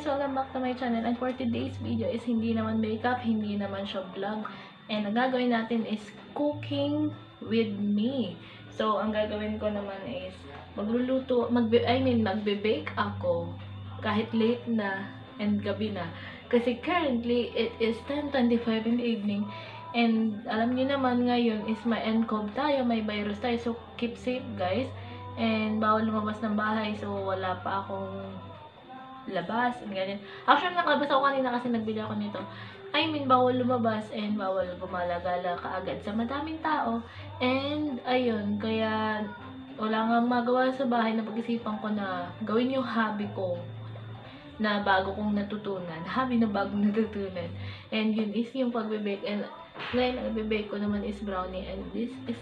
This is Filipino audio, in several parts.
guys! Welcome back to my channel. And for today's video is hindi naman makeup, hindi naman siya vlog. And ang gagawin natin is cooking with me. So, ang gagawin ko naman is magbe-bake ako kahit late na and gabi na. Kasi currently, it is 10:25 in the evening. And alam niyo naman ngayon is may NCOV tayo, may virus tayo. So, keep safe guys. And bawal lumabas ng bahay. So, wala pa akong labas and ganyan. Actually, nakalabas ako kanina kasi nagbili ako nito. I mean, bawal lumabas and bawal gumala-gala kaagad sa madaming tao. And, ayun, kaya wala nga magawa sa bahay na pag-isipan ko na gawin yung hobby ko na bago kong natutunan. Hobby na bagong natutunan. And yun is yung pagbe-bake. And ngayon, ang bake ko naman is brownie. And this is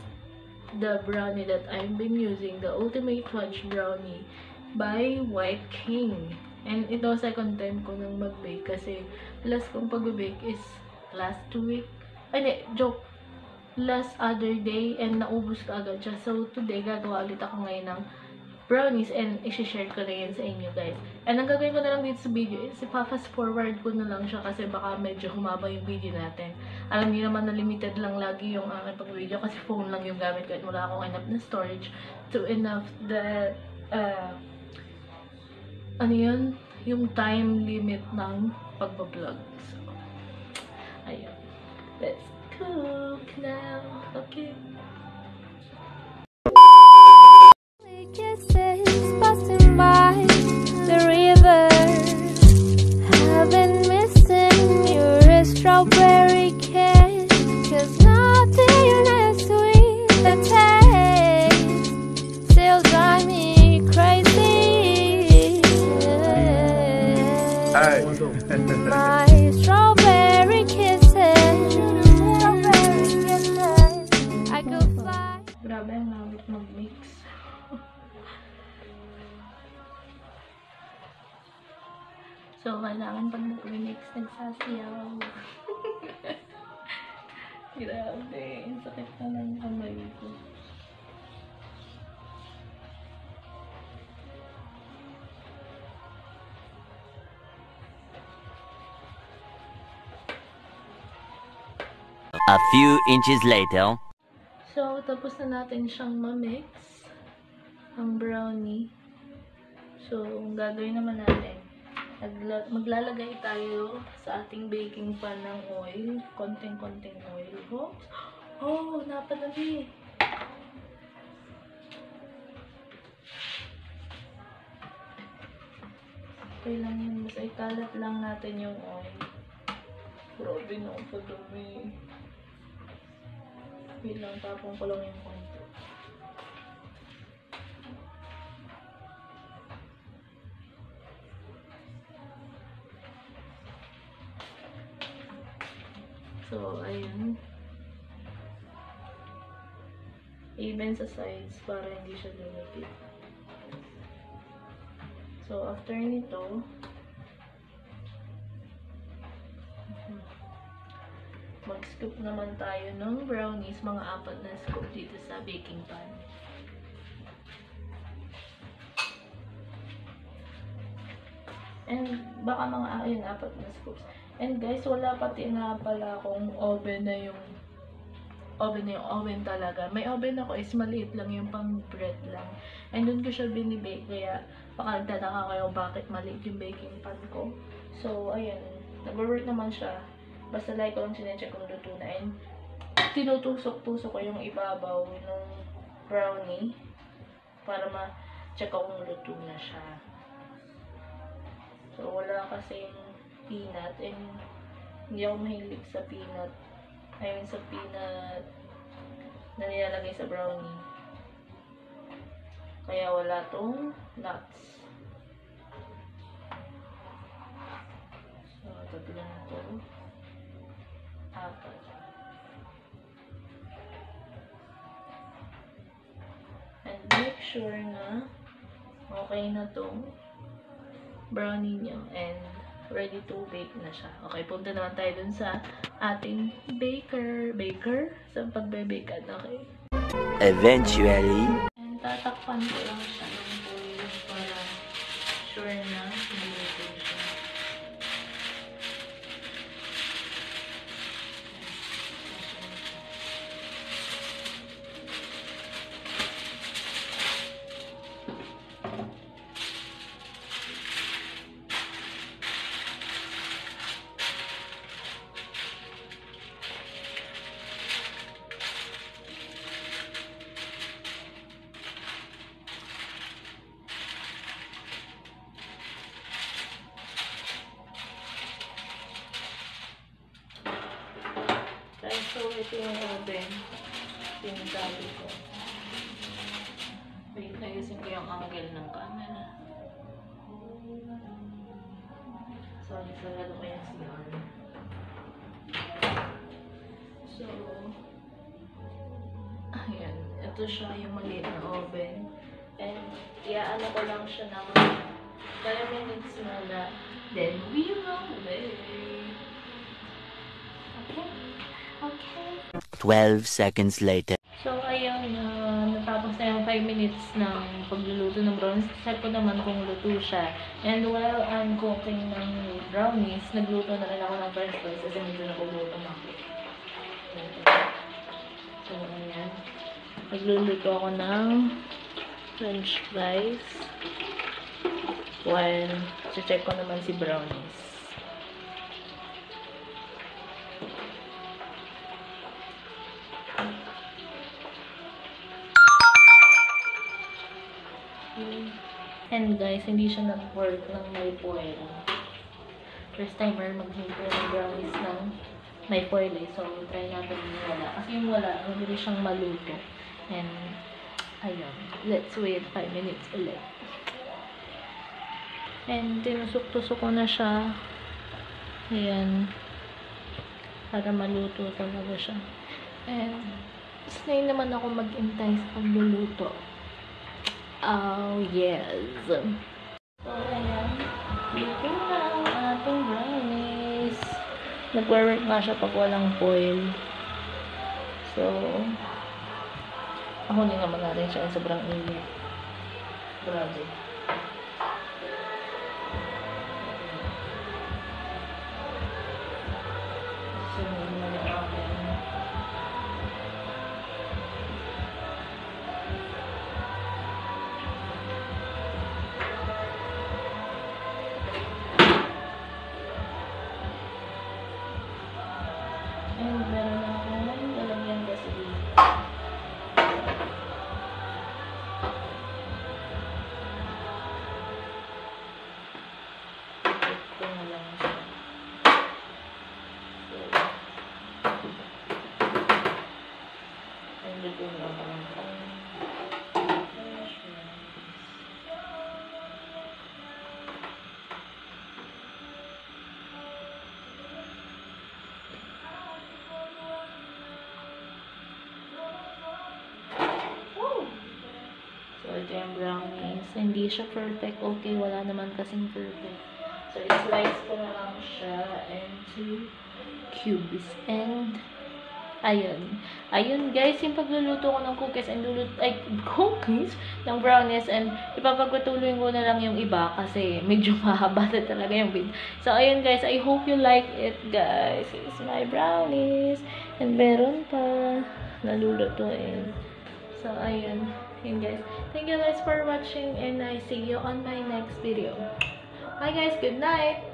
the brownie that I've been using. The Ultimate Fudge Brownie by White King. And ito, second time ko nang mag-bake kasi last kong pag-bake is last week. Ay, joke. Last other day and naubos ka agad siya. So, today, gagawa ulit ako ngayon ng brownies and isi-share ko na yan sa inyo, guys. And ang gagawin ko na lang dito sa video is ipa-fast forward ko na lang siya kasi baka medyo humaba yung video natin. Alam niyo naman na limited lang lagi yung aking pag-video kasi phone lang yung gamit ko at wala akong enough na storage to enough that ano yun? Yung time limit ng pagbablog. So, ayun. Let's cook now. Okay. Kisses passing by the river. I've been missing your strawberry kiss. 'Cause nothing as sweet the taste still drive me crazy. Hey. My strawberry kisses, I could fly. Grabe, ang lamit mag-mix. So, kailangan pag mag-mix, nagsasayaw. Grabe, ang sakit na ng kamay ko. A few inches later. So, tapos na natin siyang ma-mix ang brownie. So, ang gagawin naman natin, maglalagay tayo sa ating baking pan ng oil. Konting-konting oil. Oh, napadali. Okay lang yun. Basta ikalat lang natin yung oil. Grabe na ang padumi. Wait lang, tapong ko lang yung konti. So, ayun. Even sa sides para hindi siya lumipit. So, after nito, mag-scoop naman tayo ng brownies, mga 4 na scoop dito sa baking pan. And baka mga 4 na scoops. And guys, wala pati na pala akong oven na yung oven talaga. May oven ako is maliit lang yung pang bread lang. And doon ko siya binibake kaya baka nagtataka kayo bakit maliit yung baking pan ko. So, ayan. Nag-work naman siya. Basta like ko lang sinecheck kung luto na. And tinutusok-tusok ko yung ibabaw ng brownie para ma-check ko kung luto na siya. So, wala kasing peanut. And hindi ako mahilig sa peanut. I mean, sa peanut na nilalagay sa brownie. Kaya wala tong nuts. So, tabi lang ito. 4. And make sure na okay na tong brownie nyo and ready to bake na siya. Okay, punta naman tayo dun sa ating baker sa pagbe-bake. Okay. Eventually. And tatakpan ko lang siya ng foil para sure na maluto siya. Ito yung oven. Ito yung sabi ko. Wait, ayusin ko yung angle ng camera. Sorry, sarado ko yung CR. So, ayan. Ito siya yung maliit na oven. And, iaano ko lang siya ng 10 minutes muna. Then, we will wait. Okay? Okay. 12 seconds later. So, ayun, natapos na yung 5 minutes ng pagluluto ng brownies. Check ko naman kung luto siya. And while I'm cooking ng brownies, nagluto na rin ako ng french fries kasi medyo napagluto na ako. So, ayan. Nagluluto ako ng french fries while check ko naman si brownies. And guys, hindi siya nag-work ng may foil. First timer mag-hintay ng brownies ng may foil eh. So, try natin yung wala. Kasi yung wala, hindi siyang maluto. And, ayun. Let's wait 5 minutes ulit. And, tinusok-tusok ko na siya. Ayan. Para maluto talaga siya. And, sanay naman ako mag-intay sa pagluluto. Oh, yes. So, ayan. Luto na ang ating brownies. Nag-work nga siya pag walang foil. So, ako din naman natin siya. Sobrang init. Grabe. So, muna natin. And meron akong lalagyan kasi dito. Ito na lang siya. So, and dito na ako ng so, ito yung brownies. Hindi siya perfect. Okay, wala naman kasing perfect. So, i-slice ko na lang siya into cubes. And, ayun. Ayun, guys, yung pagluluto ko ng cookies and cookies ng brownies and ipapagpatuloy ko na lang yung iba kasi medyo mahaba na talaga yung video. So, ayun, guys. I hope you like it, guys. It's my brownies. And meron pa nalulutuin. So, ayun. Yun, guys. Thank you, guys, for watching and I see you on my next video. Bye, guys. Good night.